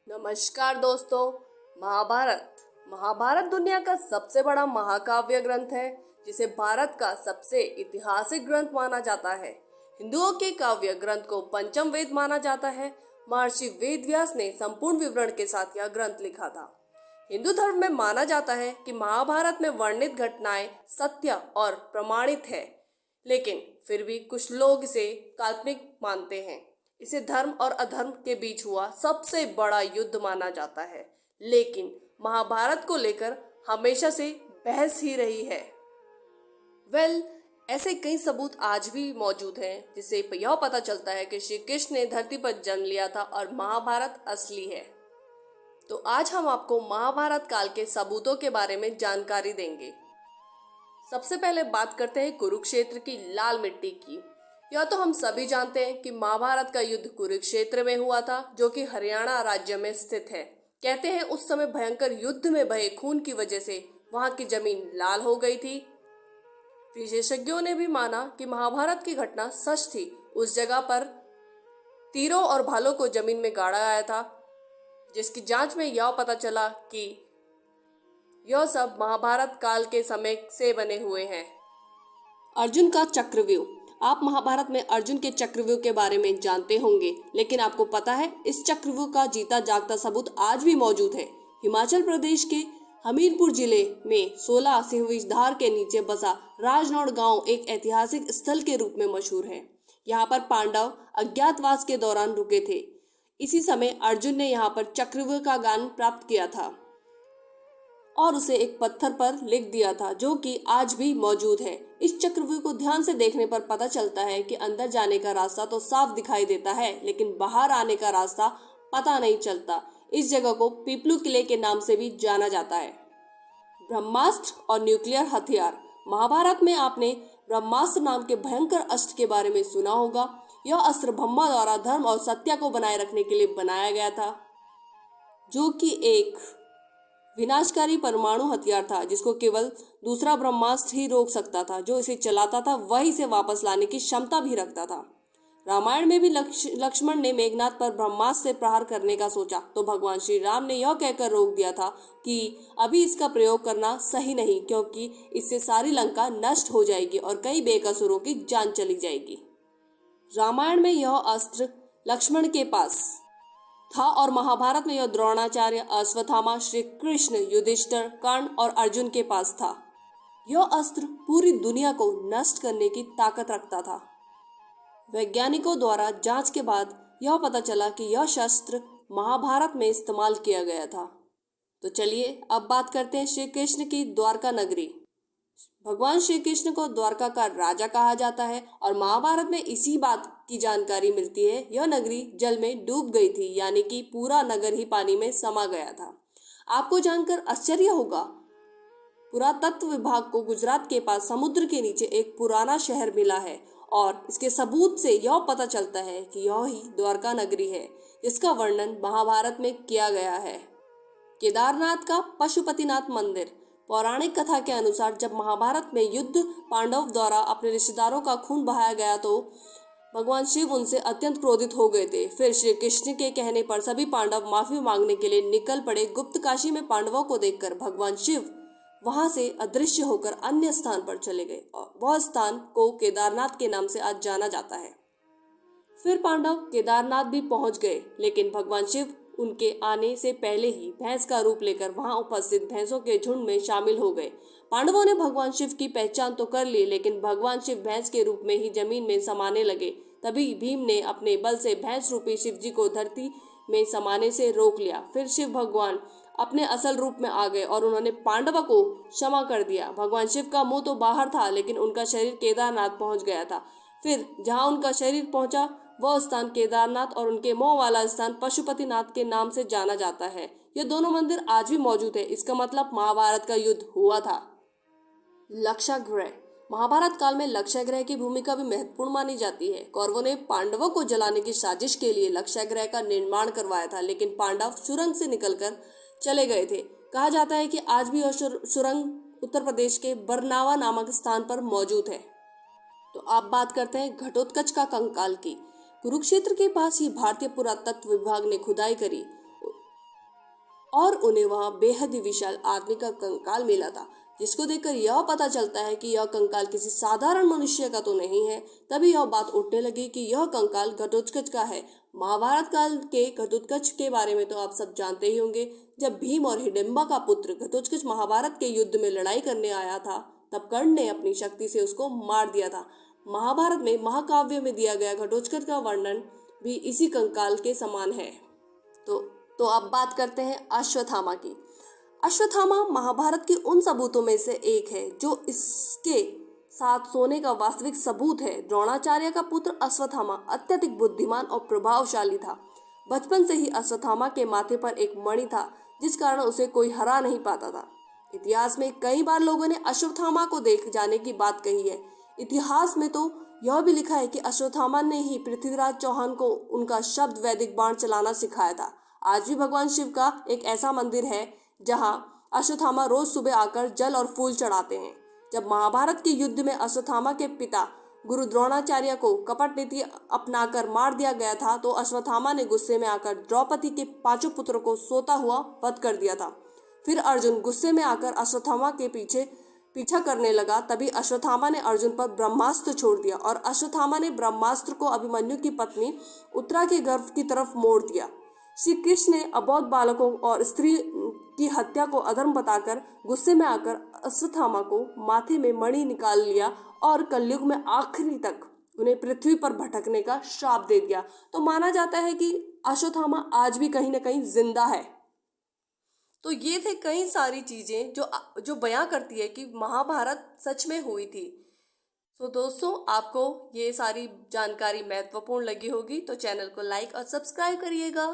नमस्कार दोस्तों। महाभारत महाभारत दुनिया का सबसे बड़ा महाकाव्य ग्रंथ है, जिसे भारत का सबसे ऐतिहासिक ग्रंथ माना जाता है। हिंदुओं के काव्य ग्रंथ को पंचम वेद माना जाता है। महर्षि वेदव्यास ने संपूर्ण विवरण के साथ यह ग्रंथ लिखा था। हिंदू धर्म में माना जाता है कि महाभारत में वर्णित घटनाएं सत्य और प्रमाणित है, लेकिन फिर भी कुछ लोग इसे काल्पनिक मानते हैं। इसे धर्म और अधर्म के बीच हुआ सबसे बड़ा युद्ध माना जाता है, लेकिन महाभारत को लेकर हमेशा से बहस ही रही है। ऐसे कई सबूत आज भी मौजूद हैं, जिससे यह पता चलता है कि श्री कृष्ण ने धरती पर जन्म लिया था और महाभारत असली है। तो आज हम आपको महाभारत काल के सबूतों के बारे में जानकारी देंगे। सबसे पहले बात करते हैं कुरुक्षेत्र की लाल मिट्टी की। यह तो हम सभी जानते हैं कि महाभारत का युद्ध कुरुक्षेत्र में हुआ था, जो कि हरियाणा राज्य में स्थित है। कहते हैं उस समय भयंकर युद्ध में बहे खून की वजह से वहां की जमीन लाल हो गई थी। विशेषज्ञों ने भी माना कि महाभारत की घटना सच थी। उस जगह पर तीरों और भालों को जमीन में गाड़ा गया था, जिसकी जांच में यह पता चला कि यह सब महाभारत काल के समय से बने हुए हैं। अर्जुन का चक्रव्यूह। आप महाभारत में अर्जुन के चक्रव्यूह के बारे में जानते होंगे, लेकिन आपको पता है इस चक्रव्यूह का जीता जागता सबूत आज भी मौजूद है। हिमाचल प्रदेश के हमीरपुर जिले में 16 सिंहविष धार के नीचे बसा राजनौड़ गांव एक ऐतिहासिक स्थल के रूप में मशहूर है। यहाँ पर पांडव अज्ञातवास के दौरान रुके थे। इसी समय अर्जुन ने यहाँ पर चक्रव्यूह का ज्ञान प्राप्त किया था और उसे एक पत्थर पर लिख दिया था, जो कि आज भी मौजूद है। इस चक्रव्यूह को ध्यान से देखने पर पता चलता है कि अंदर जाने का रास्ता तो साफ दिखाई देता है, लेकिन बाहर आने का रास्ता पता नहीं चलता। इस जगह को पीपलू किले के नाम से भी जाना जाता है। ब्रह्मास्त्र और न्यूक्लियर हथियार। महाभारत में आपने ब्रह्मास्त्र नाम के भयंकर अस्त्र के बारे में सुना होगा। यह अस्त्र ब्रह्मा द्वारा धर्म और सत्य को बनाए रखने के लिए बनाया गया था, जो कि एक विनाशकारी परमाणु हथियार था, जिसको केवल दूसरा ब्रह्मास्त्र ही रोक सकता था। जो इसे चलाता था वही इसे वापस लाने की क्षमता भी रखता था। रामायण में भी लक्ष्मण ने मेघनाथ पर ब्रह्मास्त्र से प्रहार करने का सोचा, तो भगवान श्री राम ने यह कहकर रोक दिया था कि अभी इसका प्रयोग करना सही नहीं, क्योंकि इससे सारी लंका नष्ट हो जाएगी और कई बेकसूरों की जान चली जाएगी। रामायण में यह अस्त्र लक्ष्मण के पास था और महाभारत में यह द्रोणाचार्य, अश्वत्थामा, श्री कृष्ण, युधिष्ठिर, कर्ण और अर्जुन के पास था। यह अस्त्र पूरी दुनिया को नष्ट करने की ताकत रखता था। वैज्ञानिकों द्वारा जांच के बाद यह पता चला कि यह शस्त्र महाभारत में इस्तेमाल किया गया था। तो चलिए अब बात करते हैं श्री कृष्ण की द्वारका नगरी। भगवान श्री कृष्ण को द्वारका का राजा कहा जाता है और महाभारत में इसी बात की जानकारी मिलती है। यह नगरी जल में डूब गई थी, यानी कि पूरा नगर ही पानी में समा गया था। आपको जानकर आश्चर्य होगा, पुरातत्व विभाग को गुजरात के पास समुद्र के नीचे एक पुराना शहर मिला है और इसके सबूत से यह पता चलता है कि यह ही द्वारका नगरी है, जिसका वर्णन महाभारत में किया गया है। केदारनाथ का पशुपतिनाथ मंदिर। पौराणिक कथा के अनुसार जब महाभारत में युद्ध पांडव द्वारा अपने रिश्तेदारों का खून बहाया गया, तो भगवान शिव उनसे अत्यंत क्रोधित हो गए थे। फिर श्री कृष्ण के कहने पर सभी पांडव माफी मांगने के लिए निकल पड़े। गुप्त काशी में पांडवों को देखकर भगवान शिव वहां से अदृश्य होकर अन्य स्थान पर चले गए और वह स्थान को केदारनाथ के नाम से आज जाना जाता है। फिर पांडव केदारनाथ भी पहुंच गए, लेकिन भगवान शिव उनके आने से पहले ही भैंस का रूप लेकर वहां उपस्थित भैंसों के झुंड में शामिल हो गए। पांडवों ने भगवान शिव की पहचान तो कर ली, लेकिन भगवान शिव भैंस के रूप में ही जमीन में समाने लगे। तभी भीम ने अपने बल से भैंस रूपी शिव जी को धरती में समाने से रोक लिया। फिर शिव भगवान अपने असल रूप में आ गए और उन्होंने पांडवों को क्षमा कर दिया। भगवान शिव का मुंह तो बाहर था, लेकिन उनका शरीर केदारनाथ पहुंच गया था। फिर जहां उनका शरीर पहुंचा वह स्थान केदारनाथ और उनके मुंह वाला स्थान पशुपतिनाथ के नाम से जाना जाता है। ये दोनों मंदिर आज भी मौजूद है। इसका मतलब महाभारत का युद्ध हुआ था। लक्षागृह। महाभारत काल में लक्षागृह की भूमिका भी महत्वपूर्ण मानी जाती है। कौरवों ने पांडवों को जलाने की साजिश के लिए लक्षागृह का निर्माण करवाया था, लेकिन पांडव सुरंग से निकलकर चले गए थे। कहा जाता है कि आज भी यह सुरंग उत्तर प्रदेश के बरनावा नामक स्थान पर मौजूद है। तो आप बात करते हैं घटोत्कच का कंकाल की। कुरुक्षेत्र के पास ही भारतीय पुरातत्व विभाग ने खुदाई करी। और उन्हें वहां बेहद ही विशाल आदमी का कंकाल मिला था, जिसको देखकर यह पता चलता है कि यह कंकाल किसी साधारण मनुष्य का तो नहीं है। तभी यह बात उठने लगी कि यह कंकाल घटोत्कच का है। महाभारत काल के घटोत्कच के बारे में तो आप सब जानते ही होंगे। जब भीम और हिडिंबा का पुत्र घटोत्कच महाभारत के युद्ध में लड़ाई करने आया था, तब कर्ण ने अपनी शक्ति से उसको मार दिया था। महाभारत में महाकाव्य में दिया गया घटोत्कच का वर्णन भी इसी कंकाल के समान है। तो अब बात करते हैं अश्वत्थामा की। अश्वत्थामा महाभारत की उन सबूतों में से एक है जो इसके साथ सोने का वास्तविक सबूत है। द्रोणाचार्य का पुत्र अश्वत्थामा अत्यधिक बुद्धिमान और प्रभावशाली था। बचपन से ही अश्वत्थामा के माथे पर एक मणि था, जिस कारण उसे कोई हरा नहीं पाता था। इतिहास में कई बार लोगों ने अश्वत्थामा को देख जाने की बात कही है। इतिहास में तो यह भी लिखा है कि अश्वत्थामा ने ही पृथ्वीराज चौहान को उनका शब्द वैदिक बाण चलाना सिखाया था। आज भी भगवान शिव का एक ऐसा मंदिर है जहां अश्वत्थामा रोज सुबह आकर जल और फूल चढ़ाते हैं। जब महाभारत के युद्ध में अश्वत्थामा के पिता गुरु द्रोणाचार्य को कपट नीति अपनाकर मार दिया गया था, तो अश्वत्थामा ने गुस्से में आकर द्रौपदी के 5 पुत्रों को सोता हुआ वध कर दिया था। फिर अर्जुन गुस्से में आकर अश्वत्थामा के पीछा करने लगा। तभी अश्वत्थामा ने अर्जुन पर ब्रह्मास्त्र छोड़ दिया और अश्वत्थामा ने ब्रह्मास्त्र को अभिमन्यु की पत्नी उत्तरा के गर्भ की तरफ मोड़ दिया। श्री कृष्ण ने अबोध बालकों और स्त्री की हत्या को अधर्म बताकर गुस्से में आकर अश्वत्थामा को माथे में मणि निकाल लिया और कलयुग में आखिरी तक उन्हें पृथ्वी पर भटकने का श्राप दे दिया। तो माना जाता है कि अश्वत्थामा आज भी कहीं न कहीं जिंदा है। तो ये थे कई सारी चीजें जो बयां करती है कि महाभारत सच में हुई थी। तो दोस्तों, आपको ये सारी जानकारी महत्वपूर्ण लगी होगी तो चैनल को लाइक और सब्सक्राइब करिएगा।